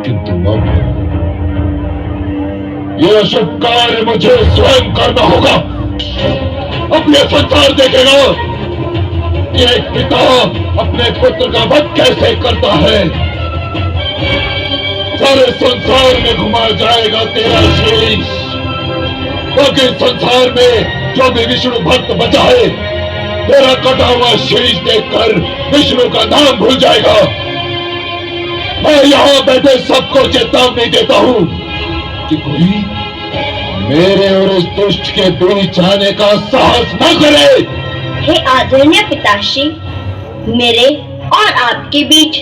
किंतु अब यह शुभ कार्य मुझे स्वयं करना होगा। अपने संसार देखेगा कि एक पिता अपने पुत्र का वध कैसे करता है। सारे संसार में घुमा जाएगा तेरा शीश, क्योंकि संसार में जो भी विष्णु भक्त बचा है तेरा कटा हुआ शीश देखकर विष्णु का नाम भूल जाएगा। मैं यहां बैठे सबको चेतावनी देता हूं कि कोई मेरे और इस दुष्ट के बीच आने का साहस न करे। हे आदरणीय पिताश्री, मेरे और आपके बीच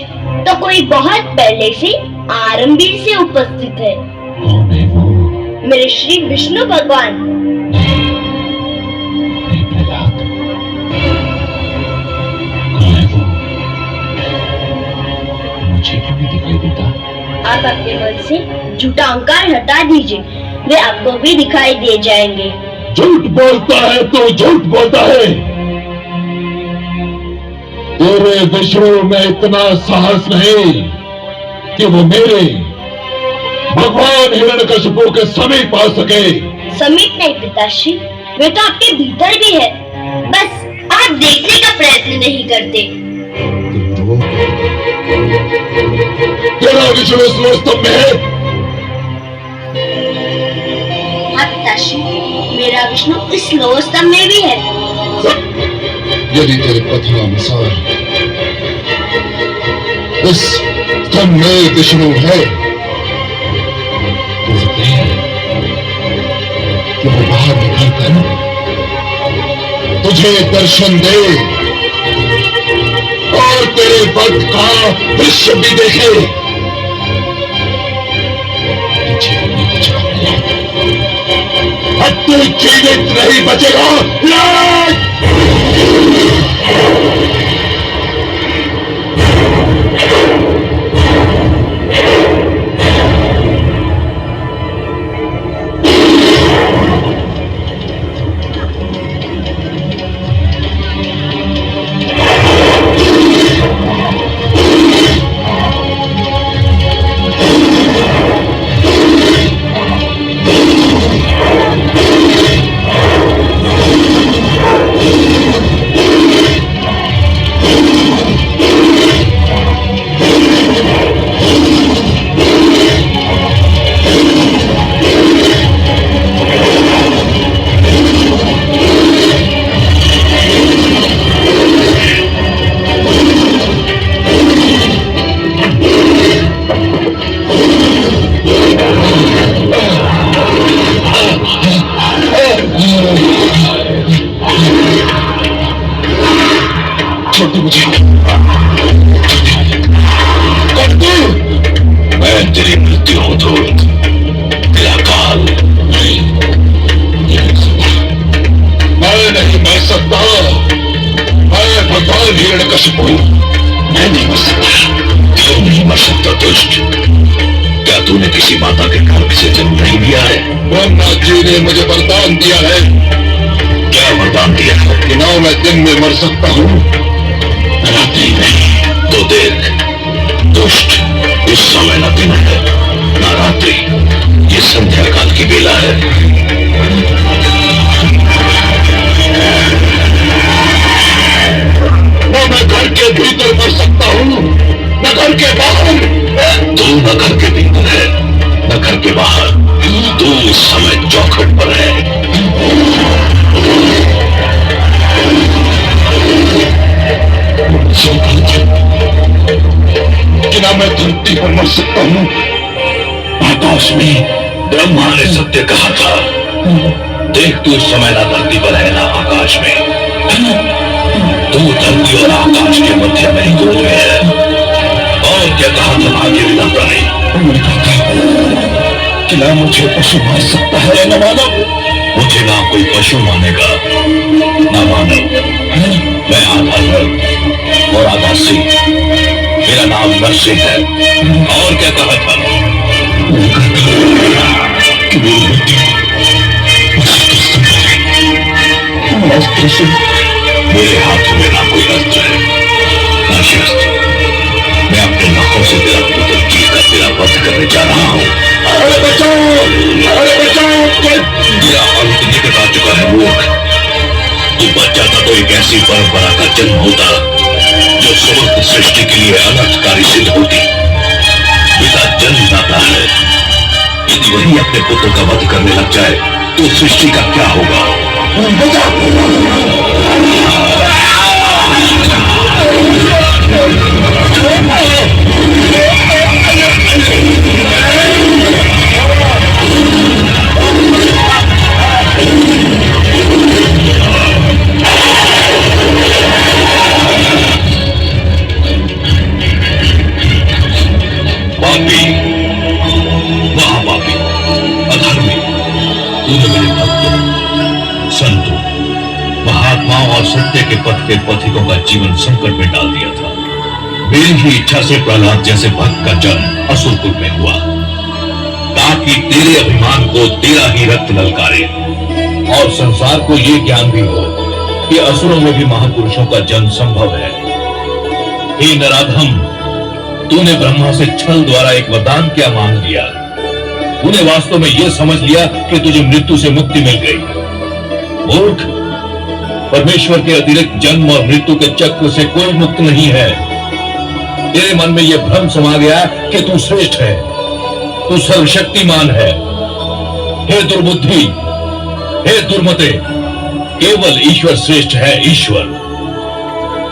तो कोई बहुत पहले से आरंभी से उपस्थित है। कौन है वो? मेरे श्री विष्णु भगवान। नहीं प्रहलाद, कौन है वो? मुझे क्यों नहीं दिखाई देता? आप अपने मन से झूठा अहंकार हटा दीजिए, वे आपको भी दिखाई दे जाएंगे। झूठ बोलता है तो झूठ बोलता है। तेरे विष्णु में इतना साहस नहीं कि वो मेरे भगवान हिरण्यकशिपु के समीप आ सके। समीप नहीं पिताश्री, वे तो आपके भीतर भी है, बस आप देखने का प्रयत्न नहीं करते। तेरा विष्णु इस लोस्तंभ में है? हाँ पिताश्री, मेरा विष्णु इस लोह स्तंभ में भी है। यदि तेरे कथनानुसार इस स्तंभ में विष्णु है तो कि वो बाहर निकल कर तुझे दर्शन दे और तेरे वध का दृश्य भी देखे। अब तू जीवित नहीं बचेगा। छोटी मुझे मैं तेरी मृत्यु हूं धूर्त, तेरा काल नहीं। मैं नहीं मर सकता। मैं भगवान हिरण्यकशिपु हूं, मैं नहीं मर सकता। क्यों नहीं मर सकता दुष्ट? क्या तूने किसी माता के गर्भ से जन्म नहीं लिया है? ब्रह्मनाथ जी ने मुझे वरदान दिया है। क्या वरदान दिया है? कि ना मैं दिन में मर सकता हूँ रात्रि में। तो देख दुष्ट, इस समय न दिन है न रात्रि, ये संध्या काल की बेला है। न मैं घर के भीतर मर सकता हूँ न घर के बाहर। तू न घर के भीतर है न घर के बाहर, तू इस समय चौखट पर है। कि ना मैं धरती पर मर सकता हूँ। आकाश में ब्रह्मा ने सत्य कहा था। देख तू इस समय ना धरती पर है ना आकाश में, तू धरती और आकाश के मध्य में ही गोद में है। और क्या कहा था भाग्य विधाता ने? उन्होंने कहा कि ना मुझे पशु मान सकता है न मानव। मुझे ना कोई पशु मानेगा ना मानव। मैं आधा नर और आधा सिंह, मेरा नाम नरसिंह है। और क्या कहा था? कि मेरे हाथ में ना कोई अस्त्र है ना शस्त्र। मैं अपने नखों से तेरा पुत्र चीर कर तेरा वध करने सृष्टि के लिए अनर्थकारी सिद्ध होती। पिता जन्मदाता है, यदि वही अपने पुत्र का वध करने लग जाए तो सृष्टि का क्या होगा? पापी, महापापी, अधर्मी, तूने मेरे भक्तों, संतों, महात्माओं और सत्य के पथ के पथिकों का जीवन संकट में डाल दिया था। मेरी ही इच्छा से प्रहलाद जैसे भक्त का जन्म असुरकुल में हुआ, ताकि तेरे अभिमान को तेरा ही रक्त ललकारे और संसार को ये ज्ञान भी हो कि असुरों में भी महापुरुषों का जन्म संभव है। हे नराधम, तूने ब्रह्मा से छल द्वारा एक वरदान क्या मांग लिया? तूने वास्तव में यह समझ लिया कि तुझे मृत्यु से मुक्ति मिल गई। मूर्ख, परमेश्वर के अतिरिक्त जन्म और मृत्यु के चक्र से कोई मुक्त नहीं है। तेरे मन में यह भ्रम समा गया कि तू श्रेष्ठ है, तू सर्वशक्तिमान है। हे दुर्बुद्धि, हे दुर्मते, केवल ईश्वर श्रेष्ठ है। ईश्वर,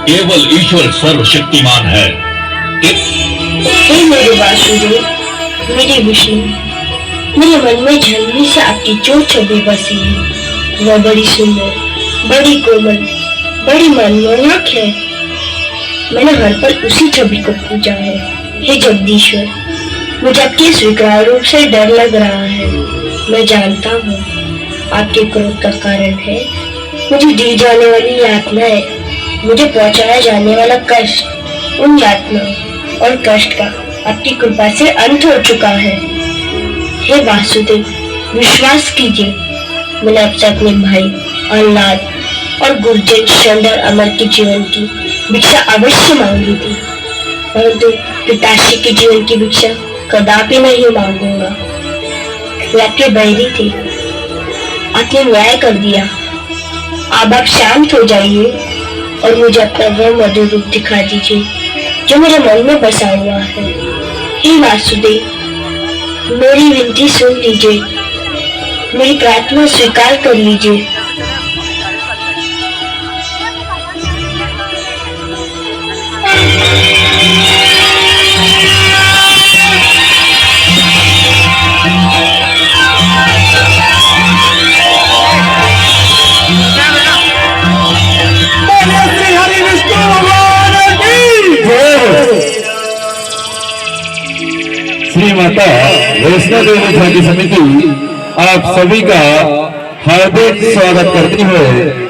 केवल ईश्वर सर्वशक्तिमान है। हे मेरे वासुदेव, मेरे विष्णु, मेरे मन में जन्मी से आपकी जो छवि बसी है वह बड़ी सुंदर, बड़ी कोमल, बड़ी मनमोहक है। मैंने हर पल उसी छवि को पूजा है। हे जगदीश्वर, मुझे आपके स्वीकार रूप से डर लग रहा है। मैं जानता हूँ आपके क्रोध का कारण है मुझे दी जाने वाली यातनाएं, मुझे पहुंचाया जाने वाला कष्ट। उन यातना और कष्ट का आपकी कृपा से अंत हो चुका है। हे वासुदेव, विश्वास कीजिए, मैंने आपसे अपने भाई अल्लाद और गुर्जर शंडर अमर के जीवन की भिक्षा अवश्य मांगी थी, परंतु पिताश्री के जीवन की भिक्षा कदापि नहीं मांगूंगा। वे आपके बैरी थे, आपने न्याय कर दिया। अब आप शांत हो जाइए और मुझे अपना वह मधुर रूप दिखा दीजिए जो मेरे मन में बसा हुआ है। हे वासुदेव, मेरी विनती सुन लीजिए, मेरी प्रार्थना स्वीकार कर लीजिए। श्री माता वैष्णो देवी समिति आप सभी का हार्दिक स्वागत करती है।